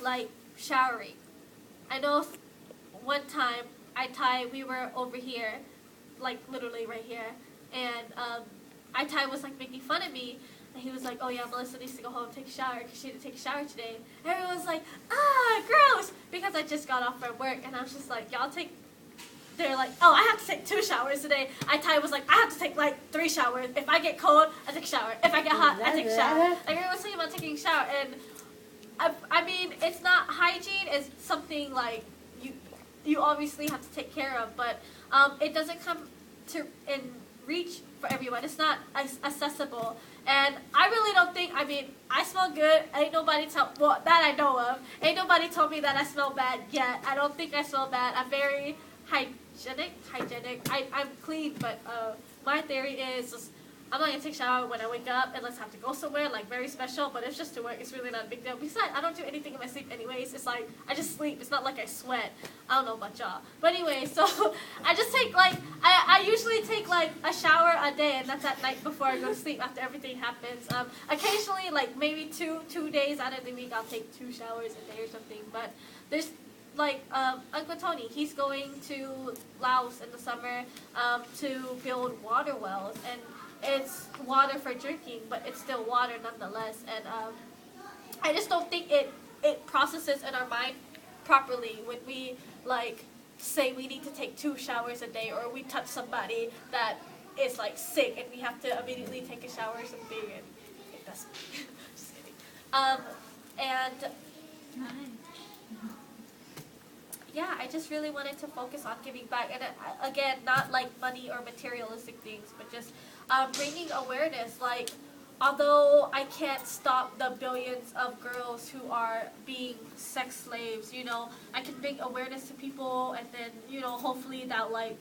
like showering. I know one time we were over here, like literally right here, and was like making fun of me, and he was like, "Oh yeah, Melissa needs to go home and take a shower because she didn't take a shower today." And everyone was like, "Ah, gross," because I just got off from work, and I was just like, "Y'all take." They're like, "Oh, I have to take 2 showers today." was like, "I have to take like 3 showers. If I get cold, I take a shower. If I get hot, I take a shower." Like everyone was saying about taking a shower, and I mean, it's not hygiene. It's something like you obviously have to take care of, but it doesn't come to in reach for everyone. It's not accessible, and I really don't think. I mean, I smell good. Ain't nobody that I know of. Ain't nobody told me that I smell bad yet. I don't think I smell bad. I'm very hygienic. I'm clean, but my theory is just, I'm not gonna take a shower when I wake up unless I have to go somewhere like very special. But it's just to work. It's really not a big deal. Besides, I don't do anything in my sleep anyways. It's like I just sleep. It's not like I sweat. I don't know about y'all, but anyway, so I just take like I usually take like a shower a day, and that's at night before I go to sleep after everything happens. Occasionally, like maybe two days out of the week, I'll take 2 showers a day or something. But there's like Uncle Tony, he's going to Laos in the summer to build water wells, and it's water for drinking, but it's still water nonetheless. And I just don't think it processes in our mind properly when we like say we need to take 2 showers a day, or we touch somebody that is like sick and we have to immediately take a shower or something. And I think that's just kidding. And yeah, I just really wanted to focus on giving back, and again, not like money or materialistic things, but just bringing awareness. Like, although I can't stop the billions of girls who are being sex slaves, you know, I can bring awareness to people, and then, you know, hopefully that like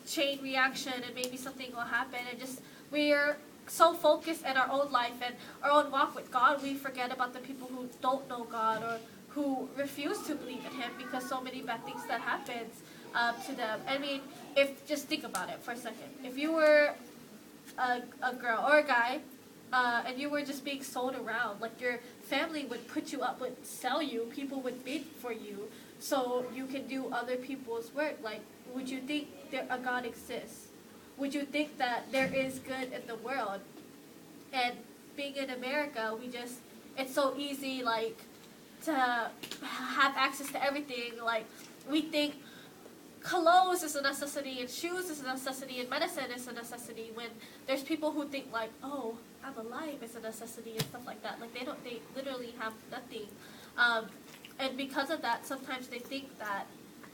chain reaction, and maybe something will happen. And just, we're so focused in our own life and our own walk with God, we forget about the people who don't know God, or who refuse to believe in Him because so many bad things that happens to them. I mean, just think about it for a second. If you were a girl or a guy, and you were just being sold around, like your family would put you up, would sell you, people would bid for you, so you can do other people's work. Like, would you think that a God exists? Would you think that there is good in the world? And being in America, it's so easy, like, to have access to everything. Like, we think clothes is a necessity, and shoes is a necessity, and medicine is a necessity, when there's people who think like, oh, I'm alive is a necessity and stuff like that. Like, they literally have nothing. And because of that, sometimes they think that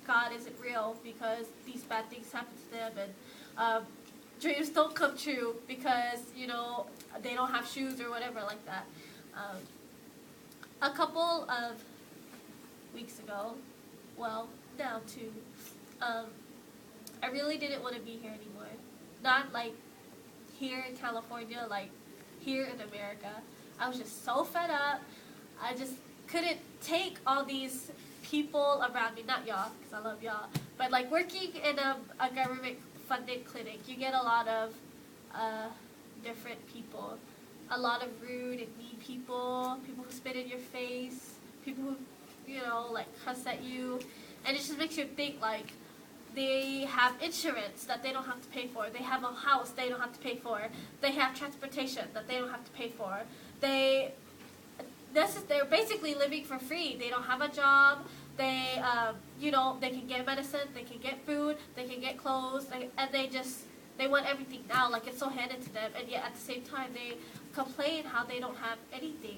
God isn't real because these bad things happen to them, and dreams don't come true because, you know, they don't have shoes or whatever like that. A couple of weeks ago, well, now 2, I really didn't want to be here anymore. Not like here in California, like here in America. I was just so fed up. I just couldn't take all these people around me, not y'all, because I love y'all, but like working in a government-funded clinic, you get a lot of different people. A lot of rude and mean people who spit in your face, people who, you know, like cuss at you, and it just makes you think like they have insurance that they don't have to pay for, they have a house they don't have to pay for, they have transportation that they don't have to pay for, they're basically living for free. They don't have a job. They, you know, they can get medicine, they can get food, they can get clothes, and they want everything now, like it's so handed to them, and yet at the same time they complain how they don't have anything.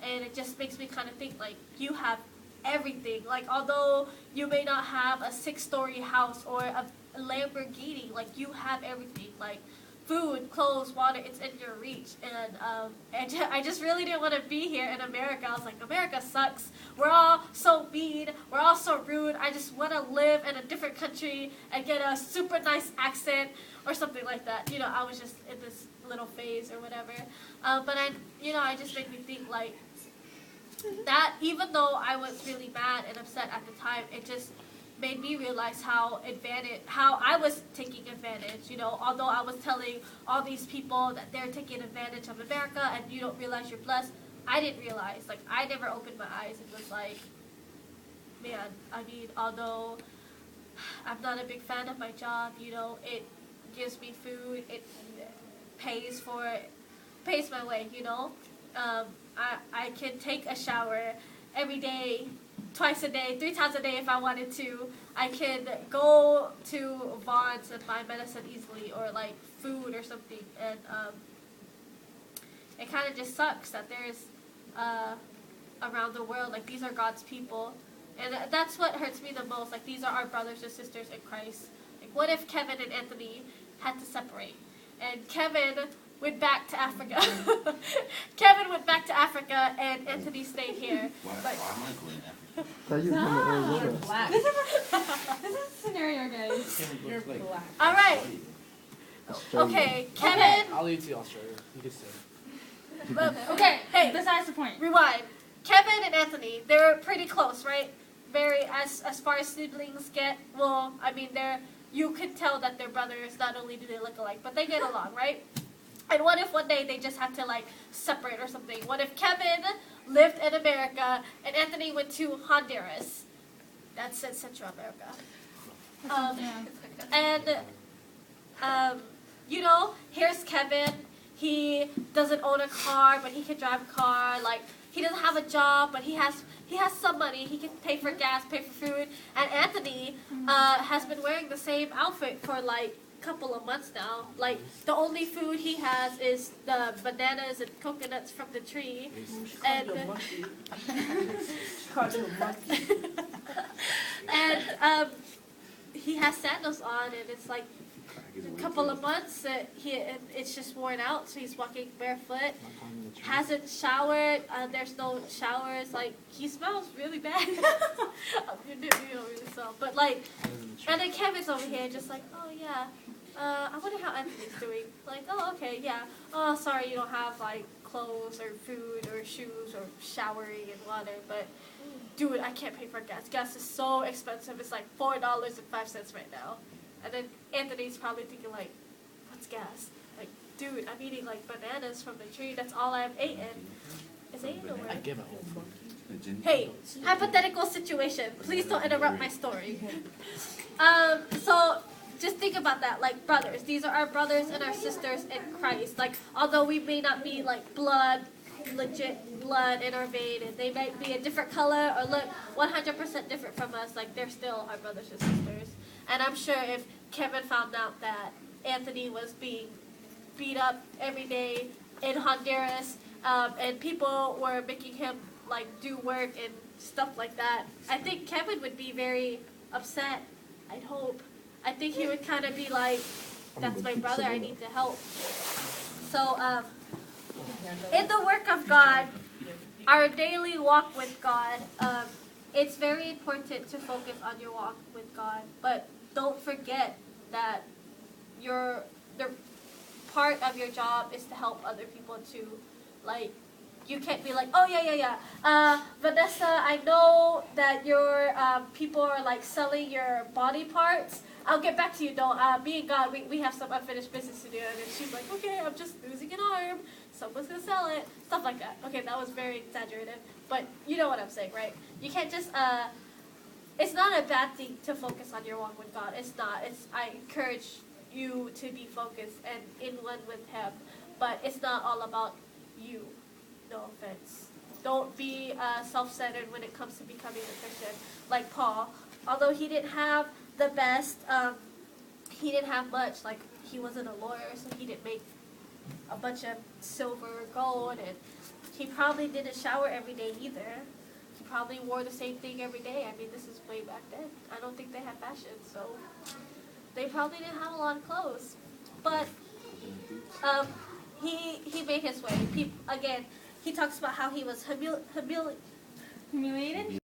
And it just makes me kind of think, like, you have everything. Like, although you may not have a 6-story house or a Lamborghini, like, you have everything. Like, food, clothes, water, it's in your reach. And I just really didn't want to be here in America. I was like, America sucks. We're all so mean. We're all so rude. I just want to live in a different country and get a super nice accent or something like that. You know, I was just in this little phase or whatever. But I just made me think, like, that even though I was really mad and upset at the time, it just made me realize how I was taking advantage. You know, although I was telling all these people that they're taking advantage of America and you don't realize you're blessed, I didn't realize, like, I never opened my eyes and was like, man, I mean, although I'm not a big fan of my job, you know, it gives me food, it pays my way, you know. I can take a shower every day, twice a day, 3 times a day if I wanted to. I can go to Vons and buy medicine easily, or like food or something, and it kind of just sucks that there's around the world, like, these are God's people, and that's what hurts me the most. Like, these are our brothers and sisters in Christ. Like, what if Kevin and Anthony had to separate, and Kevin went back to Africa? Kevin went back to Africa, and Anthony stayed here. Why am I going Africa? Thought you were from Arizona. Black. This is a scenario, guys. You're black. All right. Australia. Okay, Kevin. I'll leave to Australia. You can stay. Okay, Hey, besides the point. rewind. Kevin and Anthony, they're pretty close, right? Very, as far as siblings get. Well, I mean, you could tell that they're brothers. Not only do they look alike, but they get along, right? And what if one day they just have to, like, separate or something? What if Kevin lived in America and Anthony went to Honduras? That's in Central America. And you know, here's Kevin. He doesn't own a car, but he can drive a car. Like, he doesn't have a job, but he has some money. He can pay for gas, pay for food. And Anthony has been wearing the same outfit for like a couple of months now. Like, the only food he has is the bananas and coconuts from the tree. And and he has sandals on, and it's like a couple of months that it's just worn out, so he's walking barefoot. Hasn't showered. There's no showers. Like, he smells really bad. You don't really smell, but like, and then Kevin's over here just like, oh yeah, I wonder how Anthony's doing. Like, oh okay, yeah. Oh, sorry you don't have like clothes or food or shoes or showering and water, but dude, I can't pay for gas. Gas is so expensive. It's like $4.05 right now. And then Anthony's probably thinking like, what's gas? Like, dude, I'm eating like bananas from the tree. That's all I've eaten. Is eaten a I word? give it. Hey, hypothetical situation. Please don't interrupt my story. So just think about that, like brothers. These are our brothers and our sisters in Christ. Like, although we may not be like legit blood in our vein, and they might be a different color or look 100% different from us, like, they're still our brothers and sisters. And I'm sure if Kevin found out that Anthony was being beat up every day in Honduras, and people were making him like do work and stuff like that, I think Kevin would be very upset. I'd hope. I think he would kind of be like, that's my brother, I need to help. So in the work of God, our daily walk with God, it's very important to focus on your walk with God, but don't forget that the part of your job is to help other people too. Like, you can't be like, oh yeah, Vanessa, I know that your people are like selling your body parts. I'll get back to you. Don't. Me and God, we have some unfinished business to do. And then she's like, okay, I'm just losing an arm. Someone's gonna sell it. Stuff like that. Okay, that was very exaggerated, but you know what I'm saying, right? You can't just it's not a bad thing to focus on your walk with God. It's not. I encourage you to be focused and in one with Him, but it's not all about you. No offense. Don't be self-centered when it comes to becoming a Christian. Like Paul, although he didn't have the best, he didn't have much. Like, he wasn't a lawyer, so he didn't make a bunch of silver or gold, and he probably didn't shower every day either. He probably wore the same thing every day. I mean, this is way back then. I don't think they had fashion, so they probably didn't have a lot of clothes. But he made his way. Again, he talks about how he was humiliated.